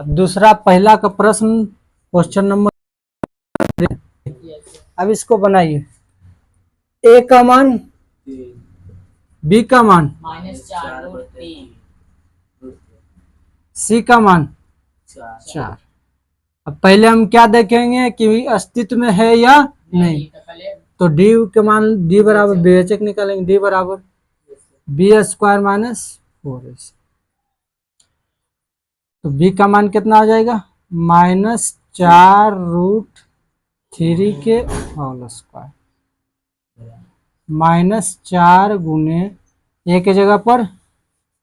अब दूसरा पहला का प्रश्न क्वेश्चन नंबर, अब इसको बनाइए। ए का मान, बी का मान, -4√3, सी का मान 4। अब पहले हम क्या देखेंगे कि अस्तित्व में है या नहीं। तो डी के मान, डी बराबर विवेचक निकालेंगे, डी बराबर b² - 4ac। तो बी का मान कितना आ जाएगा, -4√3 के होल स्क्वायर, -4 गुने ए के जगह पर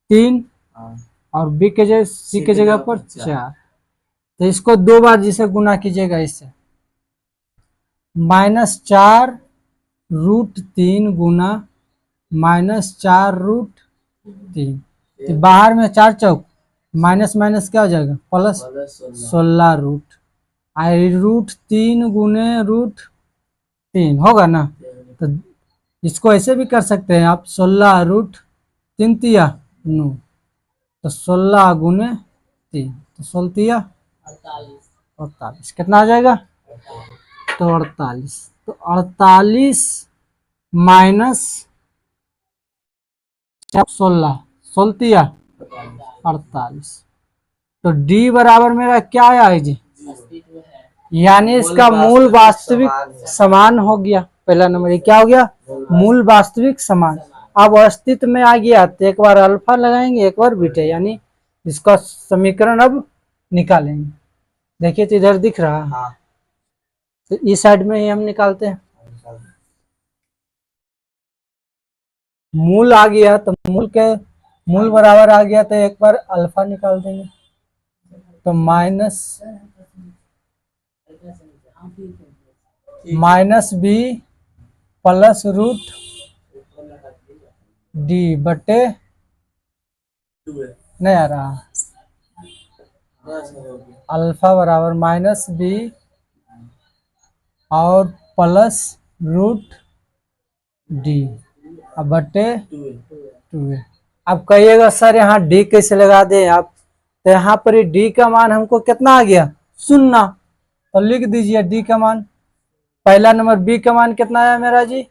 3 और बी के जगह, सी के जगह पर 4। तो इसको 2 बार जिसे गुना कीजिएगा इससे, -4√3 गुना -4√3। तो बाहर में 4 चौक माइनस माइनस क्या हो जाएगा, प्लस 16 रूट। √3 गुने √3 होगा ना। तो इसको ऐसे भी कर सकते हैं आप, 16√3 तिया 9, तो 16 गुने 3, तो 16 तिया 48, कितना आ जाएगा, तो 48। तो 48 माइनस 16, 16 तिया 48। तो डी बराबर मेरा क्या आया जी, यानी इसका मूल वास्तविक समान हो गया। पहला नंबर ये क्या हो गया, मूल वास्तविक समान। अब अस्तित्व में आ गया तो एक बार अल्फा लगाएंगे, एक बार बीटा, यानी इसका समीकरण अब निकालेंगे। देखिए तो इधर दिख रहा है, तो इस साइड में ही हम निकालते हैं। मूल आ गया तो मूल बराबर आ गया तो एक बार अल्फा निकाल देंगे, तो -b प्लस रूट डी बटे, नहीं आ रहा, अल्फा बराबर -b और प्लस रूट डी अब बटे 2। अब कहिएगा सर यहाँ डी कैसे लगा दे आप, तो यहाँ पर डी का मान हमको कितना आ गया, 0। तो लिख दीजिए डी का मान। पहला नंबर बी का मान कितना आया मेरा जी,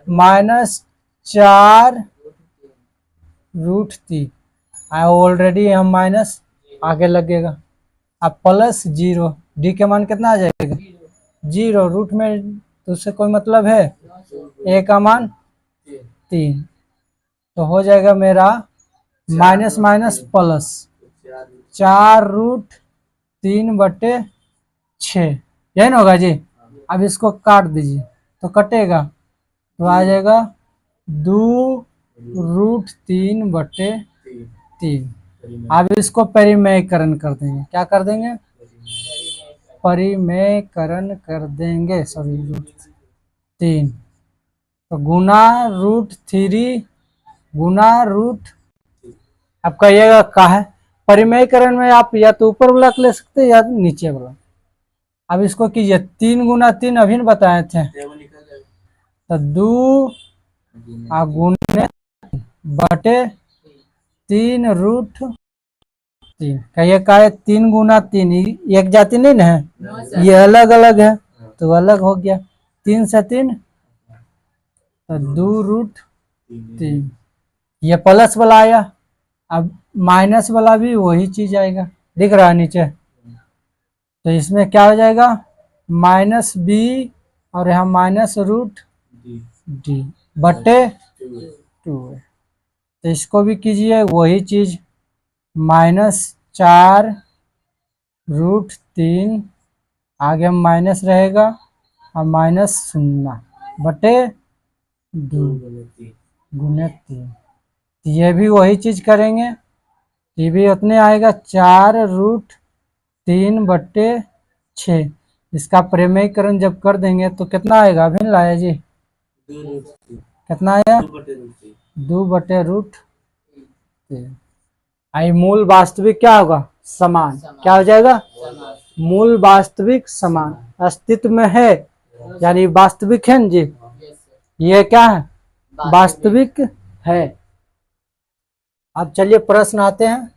-4√3। ऑलरेडी हम माइनस आगे लगेगा, अब प्लस 0, डी का मान कितना आ जाएगा, 0। रूट में तो उससे कोई मतलब है, ए का मान 3, तो हो जाएगा मेरा माइनस माइनस प्लस 4√3 बटे 6, यही ना होगा जी। अब इसको काट दीजिए तो कटेगा, तो आ जाएगा 2√3 बटे 3। अब इसको परिमेयकरण कर देंगे, क्या कर देंगे, परिमेयकरण कर देंगे, सॉरी √3, तो गुना √3 गुना रूट। अब कहिएगा का है, परिमेयकरण में आप या तो ऊपर वाला ले सकते हैं या नीचे वाला। अब इसको कीजिए 3 गुना 3 अभी न बताए थे, तो 2 गुने बटे 3√3। कहिए का है, 3 गुना 3 एक जाति नहीं ना है, ये अलग अलग है तो अलग हो गया, 3 से 3 तो 2√3, ये प्लस वाला आया। अब माइनस वाला भी वही चीज आएगा, दिख रहा है नीचे। तो इसमें क्या हो जाएगा, -b और यहाँ -√d बटे 2। तो इसको भी कीजिए वही चीज, -4√3 आगे माइनस रहेगा और -0 बटे 2 गुने 3। ये भी वही चीज करेंगे, ये भी उतने आएगा 4√3 बटे 6। इसका परिमेयकरण जब कर देंगे तो कितना आएगा, अभी लाया जी, कितना आया, 2/√3। आई मूल वास्तविक क्या होगा, समान, क्या हो जाएगा, मूल वास्तविक समान, अस्तित्व में है यानी वास्तविक है न जी, ये क्या है, वास्तविक है। अब चलिए प्रश्न आते हैं।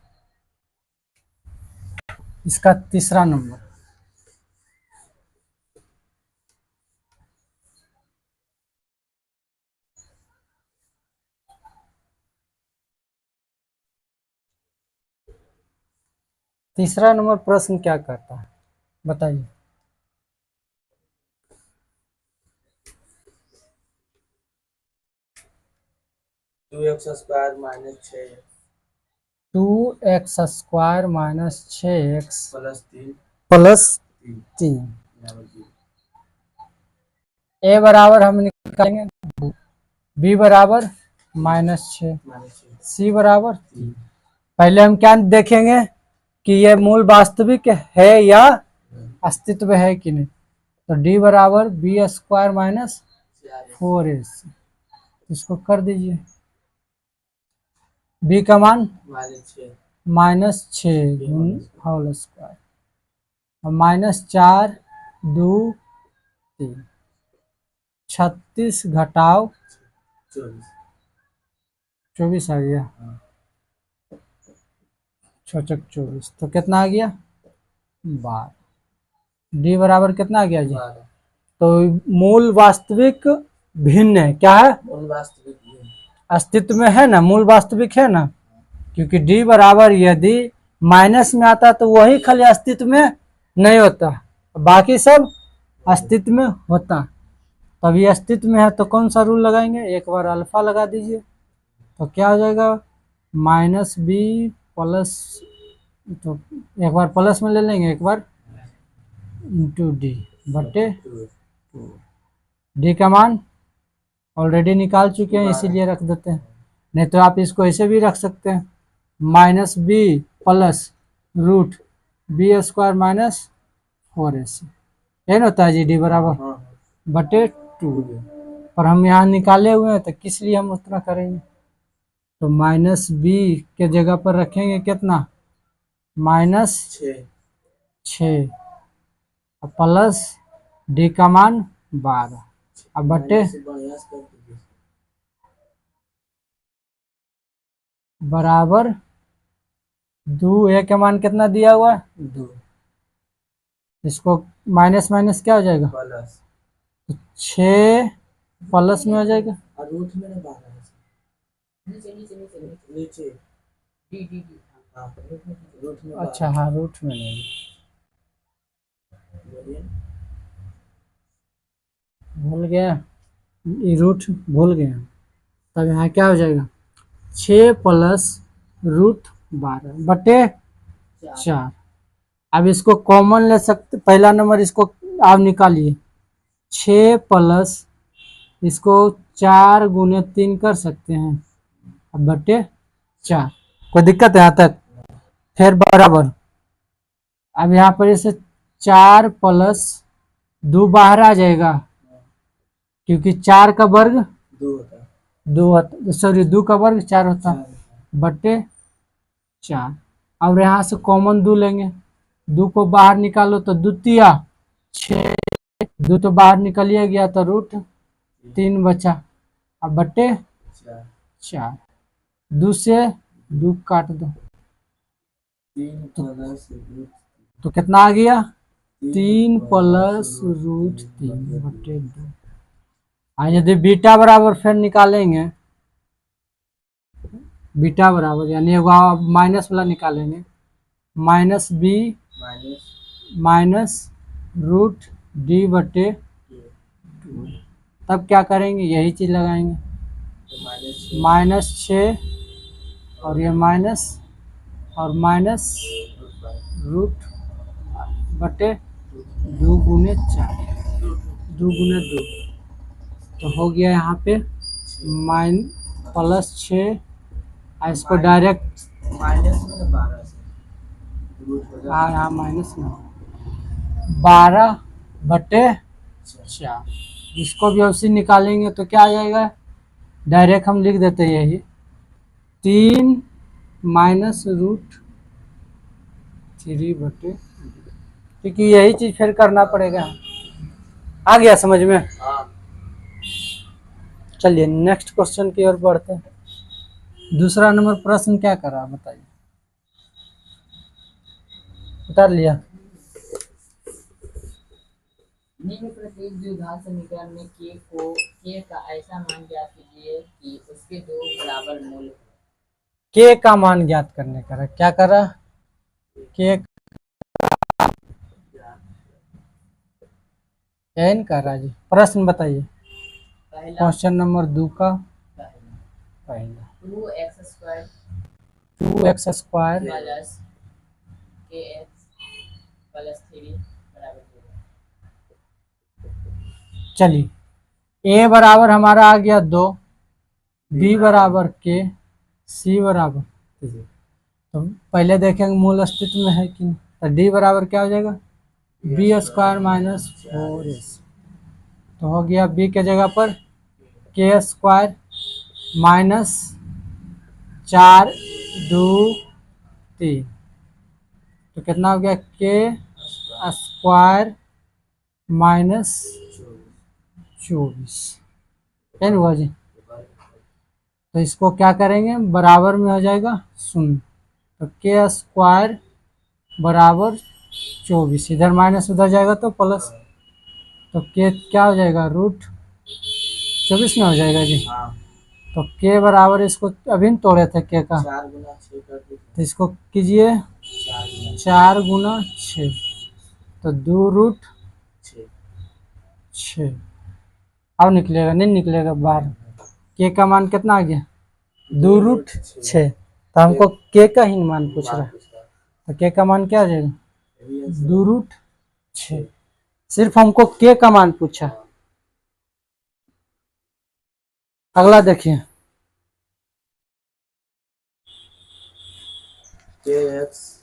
इसका तीसरा नंबर। तीसरा नंबर प्रश्न क्या कहता है बताइए। 2x² minus 6 2x² minus 6x plus 3। ए बराबर हम निकालेंगे 2, बी बराबर -6, सी बराबर 3। पहले हम क्या देखेंगे कि ये मूल वास्तविक है या अस्तित्व है कि नहीं। तो डी बराबर b² माइनस 4ac, इसको कर दीजिए। बी का मान -6 होल स्क्वायर और -4 2 3, 36 घटाव 24 आ गया। 6 चक 24, तो कितना आ गया 12। डी बराबर कितना आ गया जी। तो मूल वास्तविक भिन्न है, क्या है मूल वास्तविक अस्तित्व में है ना, मूल वास्तविक है ना, क्योंकि डी बराबर यदि माइनस में आता तो वही खाली अस्तित्व में नहीं होता, बाकी सब अस्तित्व में होता। तभी अस्तित्व में है तो कौन सा रूल लगाएंगे, एक बार अल्फा लगा दीजिए तो क्या हो जाएगा -b प्लस, तो एक बार प्लस में ले लेंगे एक बार इंटू डी बटे 2। डी का मान ऑलरेडी निकाल चुके हैं इसीलिए रख देते हैं, नहीं तो आप इसको ऐसे भी रख सकते हैं -b plus √b² minus 4ac, यही ना होता है जी। डी बराबर बटे 2, पर हम यहाँ निकाले हुए हैं तो किस लिए हम उतना करेंगे। तो -b के जगह पर रखेंगे कितना -6 प्लस डी का मान 12 अब बटे बराबर 2। ए का मान कितना दिया हुआ है 2, इसको माइनस माइनस क्या हो जाएगा प्लस, तो 6 प्लस में हो जाएगा रूट में 12 नीचे रूट में अच्छा हाँ रूट में नहीं, भूल गया ये रूट भूल गया। तब यहाँ क्या हो जाएगा 6 प्लस √12 बटे 4। अब इसको कॉमन ले सकते, पहला नंबर इसको आप निकालिए 6 प्लस इसको 4 गुने 3 कर सकते हैं अब बटे 4, कोई दिक्कत है यहाँ तक। फिर बराबर अब यहाँ पर इसे 4 प्लस 2 बाहर आ जाएगा क्योंकि 4 का वर्ग 2 होता, सॉरी 2 का वर्ग 4 होता बटे 4। अब यहाँ से कॉमन 2 लेंगे, 2 को बाहर निकालो तो 2 तिया 6, 2 तो बाहर निकलिए गया तो √3 बचा अब बटे 4। 2 से 2 काट दो तो कितना आ गया 3 प्लस √3 बटे 2। यदि बीटा बराबर फिर निकालेंगे, बीटा बराबर यानी माइनस वाला निकालेंगे -b माइनस √d बटे 2, तब क्या करेंगे यही चीज लगाएंगे -6 और ये माइनस और माइनस रूट बटे 2 गुने 4 2 गुने 2 तो हो गया यहाँ पे +6। इसको डायरेक्ट हाँ यहाँ माइनस में 12 बटे 4, इसको भी उसी निकालेंगे तो क्या आ जाएगा, डायरेक्ट हम लिख देते हैं यही 3 माइनस √3 बटे, क्योंकि यही चीज फिर करना पड़ेगा। आ गया समझ में। चलिए नेक्स्ट क्वेश्चन की ओर बढ़ते हैं। दूसरा नंबर प्रश्न क्या कर रहा है बताइए। उतार लिया। निम्न प्रत्येक द्विघात समीकरण में के का ऐसा मान ज्ञात कीजिए कि उसके दो बराबर मूल हो। के का मान ज्ञात करने का, क्या कर रहा, के एन कर रहा जी। प्रश्न बताइए, पहला क्वेश्चन नंबर 2 का पहला पहला 2x² 2x square plus kx plus 3 बराबर 0। चलिए ए बराबर हमारा आ गया 2, बी बराबर के, सी बराबर 3। तो पहले देखेंगे मूल अस्तित्व में है कि नहीं। तो डी बराबर क्या हो जाएगा, बी स्क्वायर माइनस 4s। तो हो गया बी के जगह पर के स्क्वायर माइनस 4 2 3। तो कितना हो गया, के स्क्वायर माइनस 24। है हुआ जी। तो इसको क्या करेंगे, बराबर में हो जाएगा 0। तो के स्क्वायर बराबर 24, इधर माइनस उधर जाएगा तो प्लस। तो के क्या हो जाएगा, रूट 24 में हो जाएगा जी। तो के बराबर, इसको अभी न तोड़े थे के का, 4 गुना 6 कर दो। तो इसको कीजिए 4 गुना 6, तो 2 रूट 6। अब निकलेगा, नहीं निकलेगा बाहर। के का मान कितना आ गया, 2 रूट 6। तो हमको के का ही मान पूछ रहा है। तो के का मान क्या हो जाएगा, 2 रूट 6। सिर्फ हमको के का मान पूछा। अगला देखिए, kx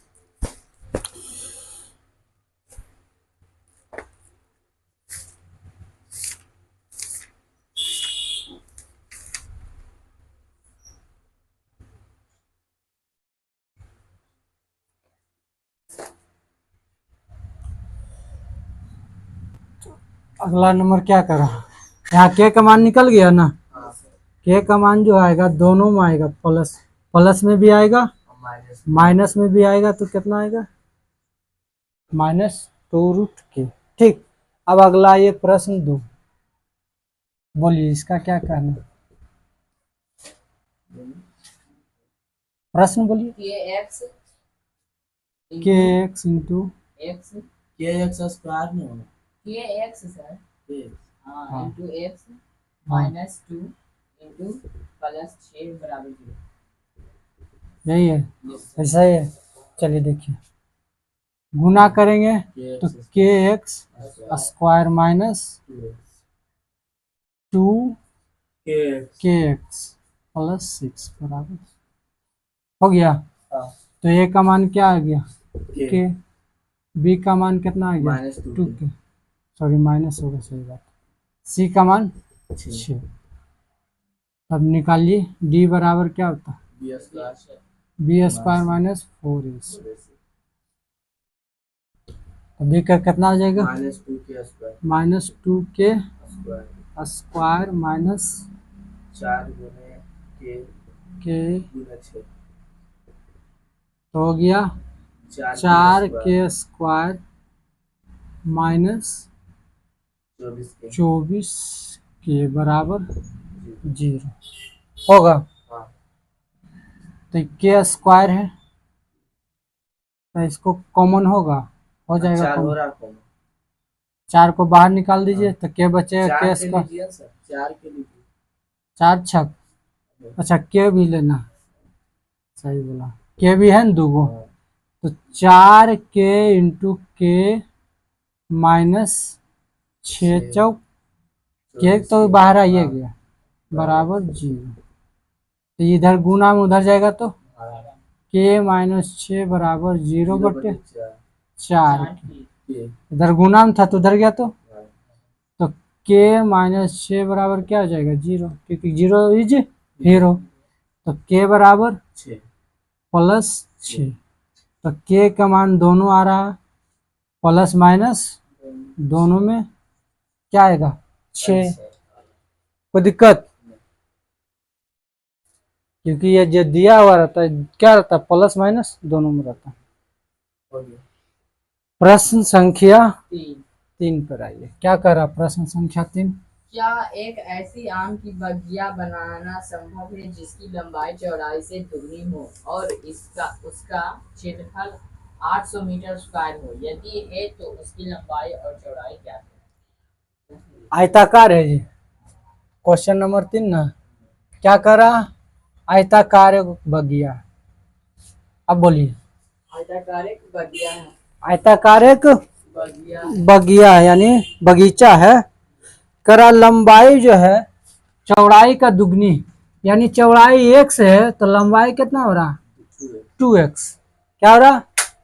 अगला नंबर क्या करा, यहाँ के का मान निकल गया ना। के का मान जो आएगा दोनों में आएगा, प्लस प्लस में भी आएगा माइनस में भी आएगा। तो कितना आएगा, -2 रूट के। ठीक, अब अगला ये प्रश्न 2, बोलिए इसका क्या कहना, प्रश्न बोलिए। के एक्स इंटू kx स्क्वायर में होना सर kx। हाँ into x minus 2 into plus 6 बराबर 0। यही है, ऐसा ही है। चलिए देखिए, गुना करेंगे तो के एक्स स्क्वायर माइनस 2 के एक्स प्लस 6 बराबर हो गया। तो ए का मान क्या आ गया, के। बी का मान कितना आ गया, -2 के, सॉरी माइनस होगा, सही बात। सी का मान 6। अब निकालिए डी बराबर क्या होता है, B square minus 4ac। B का कितना आ जाएगा, -2 के स्क्वायर माइनस 4 गुने के, गुना 6 तो हो गया 4 के स्क्वायर माइनस 24 के बराबर 0 होगा। तो के स्क्वायर है, तो इसको कॉमन होगा, हो जाएगा 4 हो कॉमन। रहा कौन 4 को बाहर निकाल दीजिए तो के बचेगा, के 4 के स्क्वायर, लीजिए सर, 4 के लीजिए 4 छक, अच्छा के भी लेना, सही बोला, के भी है ना 2 गो। तो 4 के इंटू के माइनस 6 चौक, के तो बाहर आइए गया बराबर 0। तो इधर गुना में उधर जाएगा तो के माइनस 6 बराबर 0 बटे 4। इधर गुना में था तो उधर गया, तो के माइनस 6 बराबर क्या हो जाएगा, 0, क्योंकि 0 इज हीरो। तो के बराबर प्लस 6। तो के का मान दोनों आ रहा है, प्लस माइनस दोनों में क्या आएगा, 6। कोई दिक्कत, क्योंकि ये जो दिया हुआ रहता है क्या रहता है, प्लस माइनस दोनों में रहता है। प्रश्न संख्या 3। 3 पर आइए। क्या कर रहा प्रश्न संख्या 3? क्या एक ऐसी आम की बगिया बनाना संभव है जिसकी लंबाई चौड़ाई से दुगनी हो और इसका उसका क्षेत्रफल 800 मीटर स्क्वायर हो? यदि है तो उसकी लंबाई और चौड़ाई क्या है? आयताकार है जी। क्वेश्चन नंबर 3 ना। क्या करा? आयताकार एक बगिया। अब बोलिए। आयताकार एक बगिया है। आयताकार एक बगिया बगिया है, यानी बगीचा है। करा लंबाई जो है चौड़ाई का दुगनी, यानी चौड़ाई x है तो लंबाई कितना हो रहा? 2x। क्या हो रहा?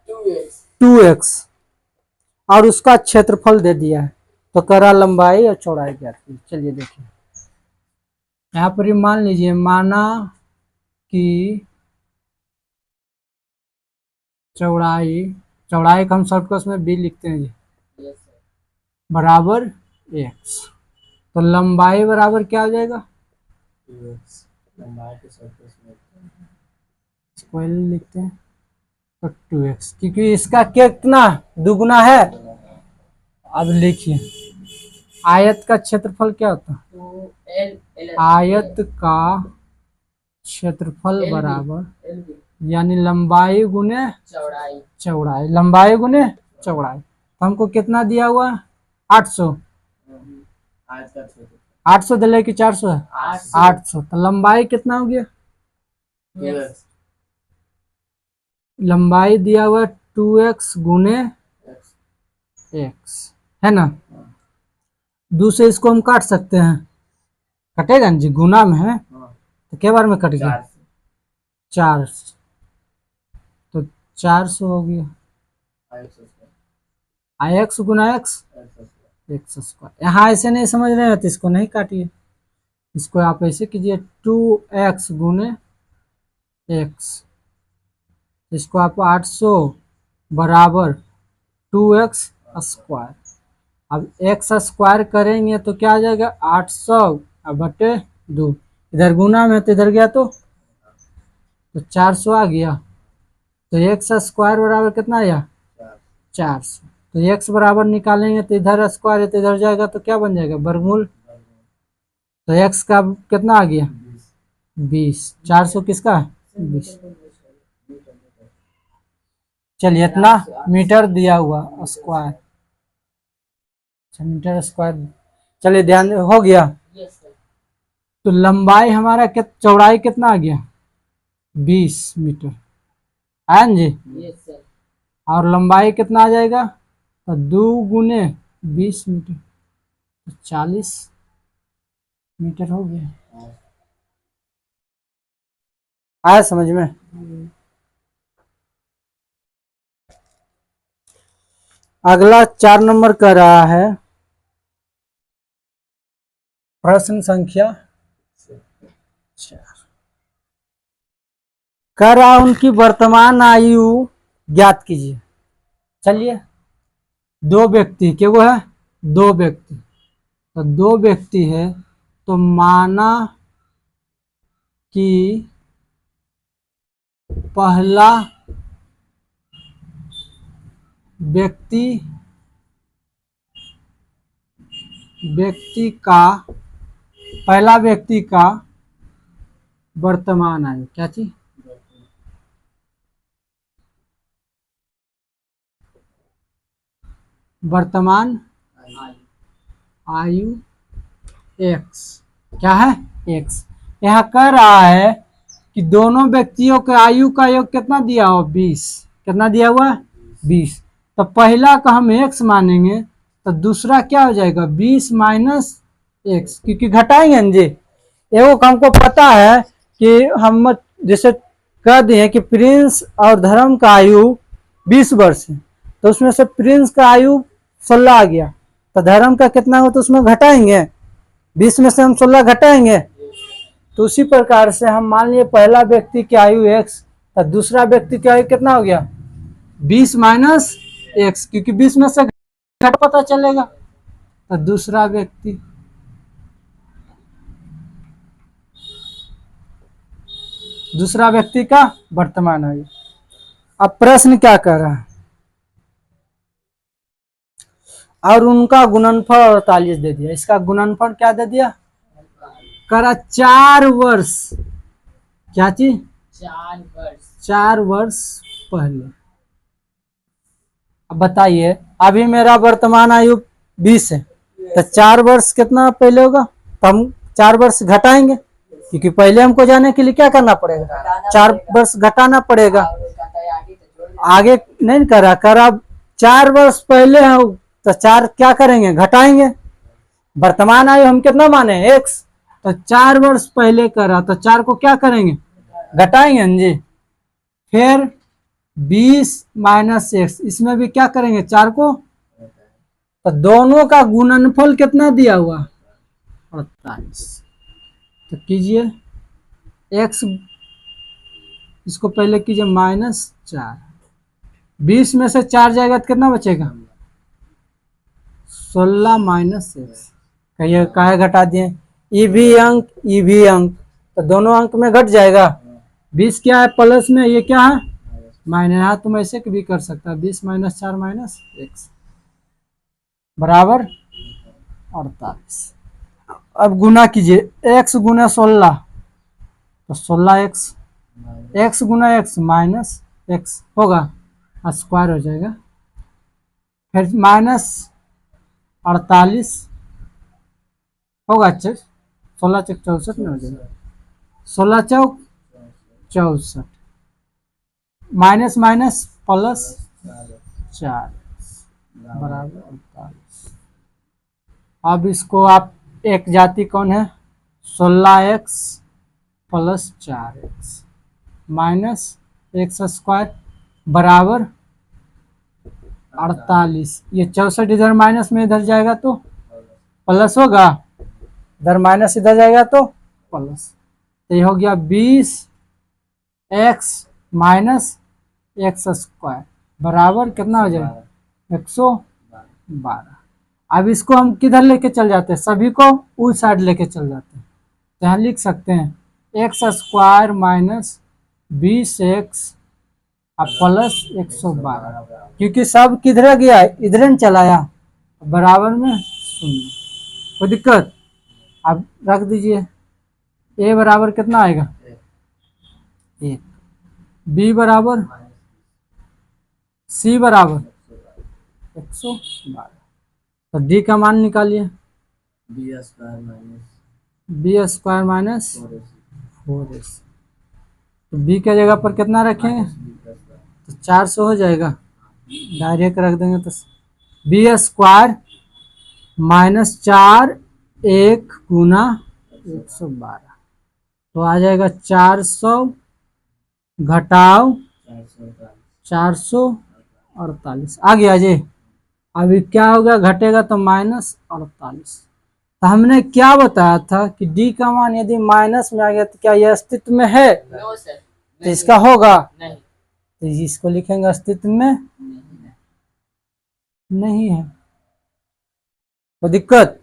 2x। 2x। और उसका क्षेत्रफल दे दिया है, तो करा लंबाई और चौड़ाई ज्ञात की। चलिए देखिए, यहाँ पर ही मान लीजिए, माना कि चौड़ाई को हम शॉर्टकट में b लिखते हैं जी, यस सर। बराबर x। तो लंबाई बराबर क्या हो जाएगा? 2x। लंबाई के सर्कस में इसको L लिखते हैं तो 2x, क्योंकि इसका कितना दुगना है। अब लिखिए, आयत का क्षेत्रफल क्या होता है? 2L आयत का क्षेत्रफल बराबर, LB यानी लंबाई गुने चौड़ाई। चौड़ाई, लंबाई गुने चौड़ाई। तो हमको कितना दिया हुआ? 800। आज का क्षेत्र 800 दिले कि 400 है? 800। तो लंबाई कितना हो गया? 2x। लंबाई दिया हुआ 2x गुने x, है ना। दूसरे इसको हम काट सकते हैं, कटेगा ना जी, गुना में है तो क्या बार में कट गया? 4। तो 400 हो गया। x गुना x स्क्वायर। यहाँ ऐसे नहीं समझ रहे हैं तो इसको नहीं काटिए, इसको आप ऐसे कीजिए 2x गुने x, इसको आप 800 बराबर 2x स्क्वायर। अब x स्क्वायर करेंगे तो क्या आ जाएगा? 800 बटे 2। इधर गुना में तो इधर गया तो 400 आ गया। तो x स्क्वायर बराबर कितना आया? 400। तो x बराबर निकालेंगे तो इधर स्क्वायर है तो इधर जाएगा तो क्या बन जाएगा? वर्गमूल। तो x का कितना आ गया? 20। 400 किसका? 20। चलिए, इतना मीटर दिया हुआ स्क्वायर। अच्छा, मीटर स्क्वायर। चलिए, ध्यान हो गया। Yes sir. तो लंबाई हमारा चौड़ाई कितना आ गया? 20 मीटर, है ना जी। Yes sir. और लंबाई कितना आ जाएगा? तो 2 गुने 20 मीटर, तो 40 मीटर हो गया। आया समझ में? अगला 4 नंबर का रहा है प्रश्न संख्या 4। कह रहा उनकी वर्तमान आयु ज्ञात कीजिए। चलिए, 2 व्यक्ति, क्या वो है? 2 व्यक्ति। तो 2 व्यक्ति है तो माना कि पहला व्यक्ति का वर्तमान आयु क्या थी? वर्तमान आयु x क्या है? x। यहाँ कह रहा है कि दोनों व्यक्तियों के आयु का योग कितना दिया हुआ? 20। कितना दिया हुआ? 20। तो पहला का हम x मानेंगे तो दूसरा क्या हो जाएगा? 20 माइनस x, क्योंकि घटाएंगे ना जी। एवं हमको पता है कि हम जैसे कह दिए कि प्रिंस और धर्म का आयु 20 वर्ष है, तो उसमें से प्रिंस का आयु 16 आ गया, तो धर्म का कितना हो तो उसमें घटाएंगे, 20 में से हम 16 घटाएंगे। तो उसी प्रकार से हम मान लिए पहला व्यक्ति की आयु x, तो दूसरा व्यक्ति की आयु कितना हो गया? 20 माइनस x, क्योंकि 20 में से घट पता चलेगा। तो दूसरा व्यक्ति का वर्तमान आयु। अब प्रश्न क्या कर रहा है? और उनका गुणनफल 48 दे दिया। इसका गुणनफल क्या दे दिया? करा 4 वर्ष, क्या चीज? 4 वर्ष। 4 वर्ष पहले। अब बताइए, अभी मेरा वर्तमान आयु 20 है, तो 4 वर्ष कितना पहले होगा? तो हम 4 वर्ष घटाएंगे, क्योंकि पहले हमको जाने के लिए क्या करना पड़ेगा? 4 वर्ष घटाना पड़ेगा। आगे नहीं करा 4 वर्ष पहले है, तो 4 क्या करेंगे? घटाएंगे। वर्तमान आयु हम कितना माने? x, तो 4 वर्ष पहले करा, तो 4 को क्या करेंगे? घटाएंगे जी। फिर 20 माइनस x, इसमें भी क्या करेंगे? 4 को, तो दोनों का गुणनफल कितना दिया हुआ? 48। तो कीजिए x, इसको पहले कीजिए -4, 20 में से 4 जाएगा तो कितना बचेगा? 16 माइनस x। कहिए काहे घटा दिए? ई भी अंक, ई भी अंक, तो दोनों अंक में घट जाएगा। 20 क्या है प्लस में, ये क्या है माइनस। हाँ, तुम ऐसे भी कर सकता है, 20 माइनस 4 माइनस x बराबर 48। अब गुना कीजिए, x गुना 16, तो 16x, x गुना x माइनस x होगा, स्क्वायर हो जाएगा। फिर माइनस 48 होगा, 16 चौक 64 में हो जाएगा, 16 चौक 64, माइनस माइनस प्लस 4 बराबर 48। अब इसको आप, एक जाति कौन है? 16x plus 4x minus x square बराबर 48। ये 64 इधर माइनस में इधर जाएगा तो प्लस होगा, इधर माइनस इधर जाएगा तो प्लस। तो ये हो गया 20x माइनस x स्क्वायर बराबर कितना हो जाएगा? 112। अब इसको हम किधर लेके चल जाते हैं? सभी को उस साइड लेके चल जाते हैं। तो यहाँ लिख सकते हैं एक्स स्क्वायर माइनस 20x अब प्लस 112, क्योंकि सब किधर गया? इधर न चलाया, बराबर में 0। कोई दिक्कत? अब रख दीजिए, a बराबर कितना आएगा? 1, b बराबर, c बराबर 112। तो d का मान निकालिए, b स्क्वायर माइनस 4ac। तो b के जगह पर कितना रखेंगे? तो 400 हो जाएगा, डायरेक्ट रख देंगे। तो b स्क्वायर माइनस 4 1 गुना 112, तो आ जाएगा 400 घटाओ 448 आ गया जी। अभी क्या होगा? घटेगा तो -48। तो हमने क्या बताया था कि d का मान यदि माइनस में आ गया तो क्या यह अस्तित्व में है? नो सर, तो इसका होगा, नहीं, तो इसको लिखेंगे अस्तित्व में नहीं है। तो दिक्कत?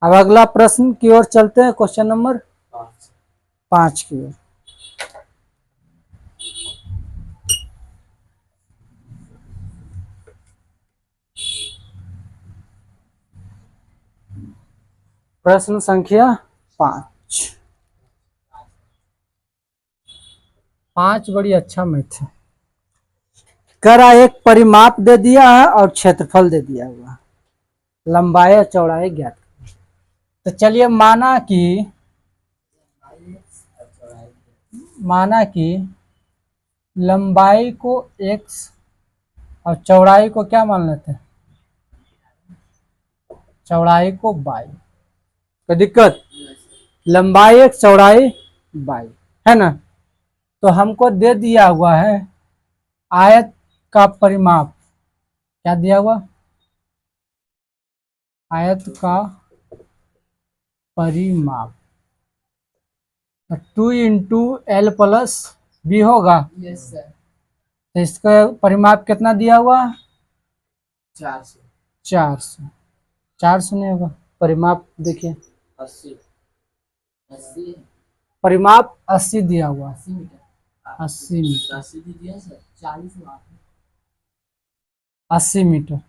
अब अगला प्रश्न की ओर चलते हैं, क्वेश्चन नंबर 5 की ओर। प्रश्न संख्या 5 बड़ी अच्छा मैथ है। करा एक परिमाप दे दिया है और क्षेत्रफल दे दिया हुआ, लंबाई और चौड़ाई ज्ञात। तो चलिए माना कि लंबाई को x और चौड़ाई को क्या मान लेते हैं? चौड़ाई को y। कोई दिक्कत? लंबाई x चौड़ाई y है ना। तो हमको दे दिया हुआ है आयत का परिमाप, क्या दिया हुआ? आयत का परिमाप 2 इंटू एल प्लस बी होगा। यस सर, तो इसका परिमाप कितना दिया हुआ? 400, 400। 400 नहीं होगा, परिमाप देखिए 80, 80, परिमाप 80 दिया हुआ, 80 मीटर, 80 मीटर, 80 भी दिया सर, 40 माप 80 मीटर।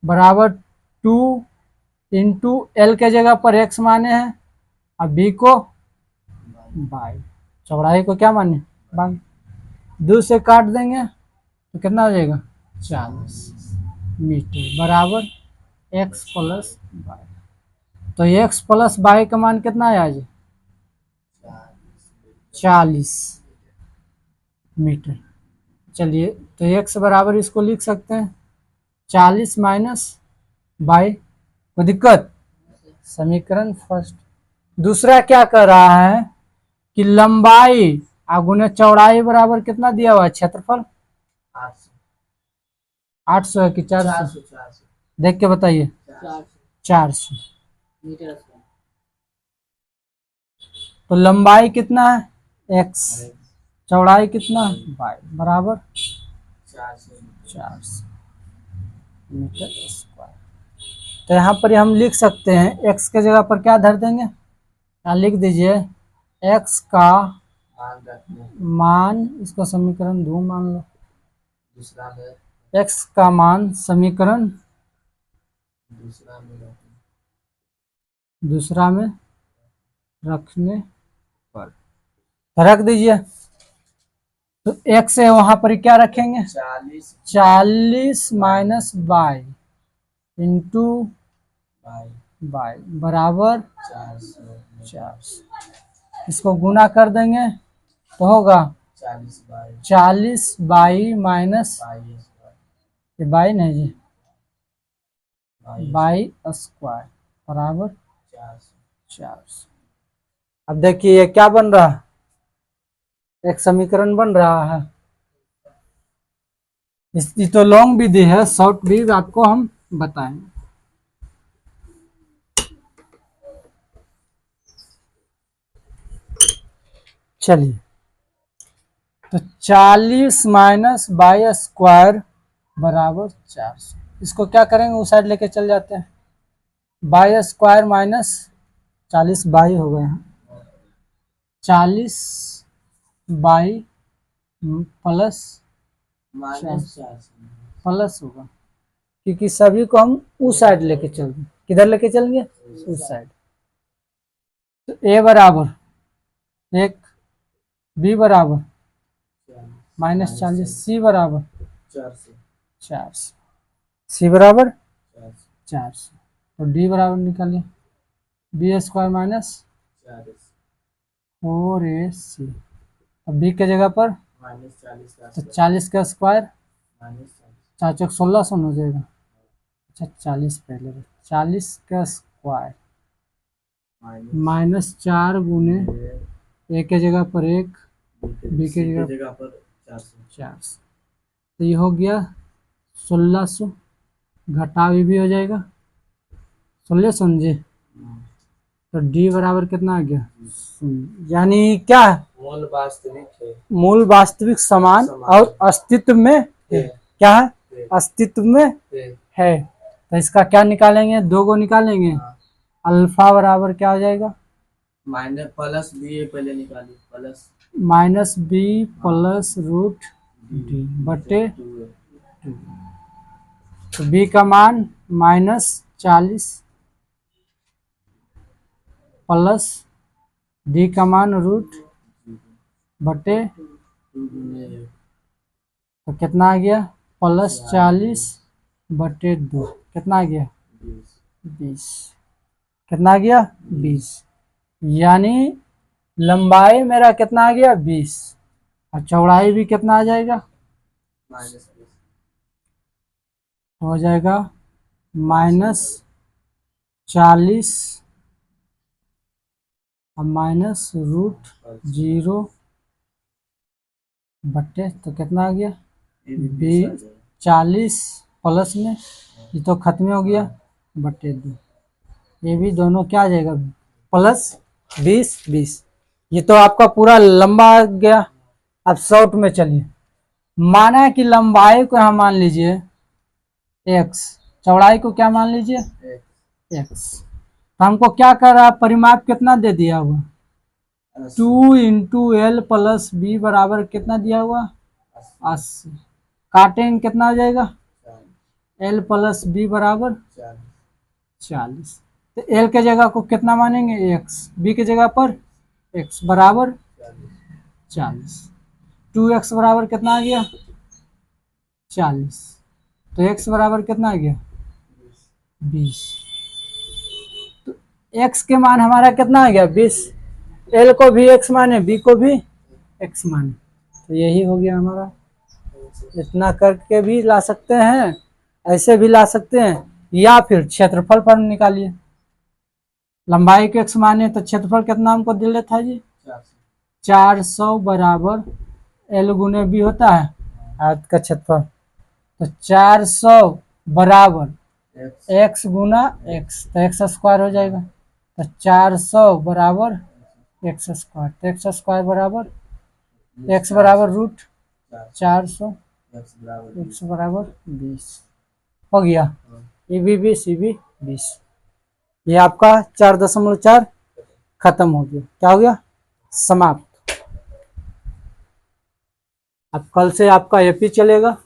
बराबर 2 इंटू एल के जगह पर एक्स माने हैं और बी को बाई, चौड़ाई को क्या माने बाई। 2 से काट देंगे तो कितना हो जाएगा 40 मीटर बराबर एक्स प्लस बाई। तो एक्स प्लस बाई का मान कितना है आज 40 मीटर। चलिए तो एक्स बराबर इसको लिख सकते हैं 40 माइनस बाई, कोई दिक्कत। समीकरण फर्स्ट। दूसरा क्या कर रहा है कि लंबाई गुने चौड़ाई बराबर कितना दिया हुआ है क्षेत्रफल 800 है कि 400, 400 देख के बताइए 400। Metre square. तो लंबाई कितना है x, चौड़ाई कितना y बराबर 400 मीटर स्क्वायर। तो यहाँ पर हम लिख सकते हैं x के जगह पर क्या धर देंगे, यहाँ लिख दीजिए x का मान, इसको समीकरण 2 मान लो। दूसरा में x का मान समीकरण दूसरा में रखने पर रख दीजिए। तो x है वहां पर क्या रखेंगे 40 माइनस बाई इंटू बाई बराबर 400। इसको गुना कर देंगे तो होगा 40 बाई माइनस, ये बाई नहीं जी, बाई स्क्वायर बराबर 400। अब देखिए ये क्या बन रहा है, एक समीकरण बन रहा है। इसकी तो लॉन्ग विधि है, शॉर्ट भी आपको हम बताएंगे। चलिए तो 40 माइनस बाई स्क्वायर बराबर 400। इसको क्या करेंगे उस साइड लेके चल जाते हैं, बाई स्क्वायर माइनस 40 बाई हो गए हैं, 40 बाई प्लस प्लस होगा, क्योंकि सभी को हम उस साइड लेके चलेंगे। किधर लेके चलेंगे उस साइड। तो ए बराबर 1, बी बराबर -40, सी बराबर 400, सी बराबर 400। तो डी बराबर निकालिए बी स्क्वायर माइनस 4ac। अब बी के जगह पर तो 40 का स्क्वायर 4 चौक 1600 हो जाएगा। अच्छा 40 पहले, 40 का स्क्वायर -4 गुने ए के जगह पर 1, बी के जगह पर 400। तो ये हो गया 1600, घटाव ये भी हो जाएगा 16, समझे। तो डी बराबर कितना आ गया, यानी क्या है मूल वास्तविक है, मूल वास्तविक समान और अस्तित्व में है। क्या है अस्तित्व में है। तो इसका क्या निकालेंगे, 2 को निकालेंगे। अल्फा बराबर क्या हो जाएगा माइनस प्लस बी पहले निकालिए, plus -b plus root D बटे 2। तो b का मान -40 प्लस डी का मान रूट बटे, तो कितना आ गया +40 बटे 2, कितना आ गया 20। कितना आ गया 20, यानी लंबाई मेरा कितना आ गया 20 और चौड़ाई भी कितना आ जाएगा, हो जाएगा -40 और -√0 बट्टे, तो कितना आ गया 40 प्लस में ये तो खत्म हो गया बट्टे 2, ये भी दोनों क्या आ जाएगा +20। ये तो आपका पूरा लंबा आ गया। अब शॉर्ट में चलिए, माना कि लंबाई को हम मान लीजिए x, चौड़ाई को क्या मान लीजिए x। तो हमको क्या कर रहा है, परिमाप कितना दे दिया हुआ 2 इंटू एल प्लस बी बराबर कितना दिया हुआ 80। काटेंगे कितना हो जाएगा एल प्लस बी बराबर 40। 40। तो एल के जगह को कितना मानेंगे एक्स, बी के जगह पर एक्स बराबर 40। 2x बराबर कितना आ गया 40। तो x बराबर कितना आ गया 20। तो x के मान हमारा कितना आ गया 20। l को भी x माने, b को भी x माने, तो यही हो गया हमारा। इतना करके भी ला सकते हैं, ऐसे भी ला सकते हैं, या फिर क्षेत्रफल पर निकालिए। लंबाई के x माने तो क्षेत्रफल कितना हमको दिल था जी 400 बराबर l गुने b होता है आयत का क्षेत्रफल। तो 400 बराबर x गुना x, तो एक्स स्क्वायर हो जाएगा। तो 400 बराबर एक्स स्क्वायर, तो एक्स स्क्वायर बराबर x बराबर रूट 400, x बराबर 20 हो गया। ये भी 20, ये भी 20। ये आपका 4.4 खत्म हो गया। क्या हो गया समाप्त। अब कल से आपका एपी चलेगा।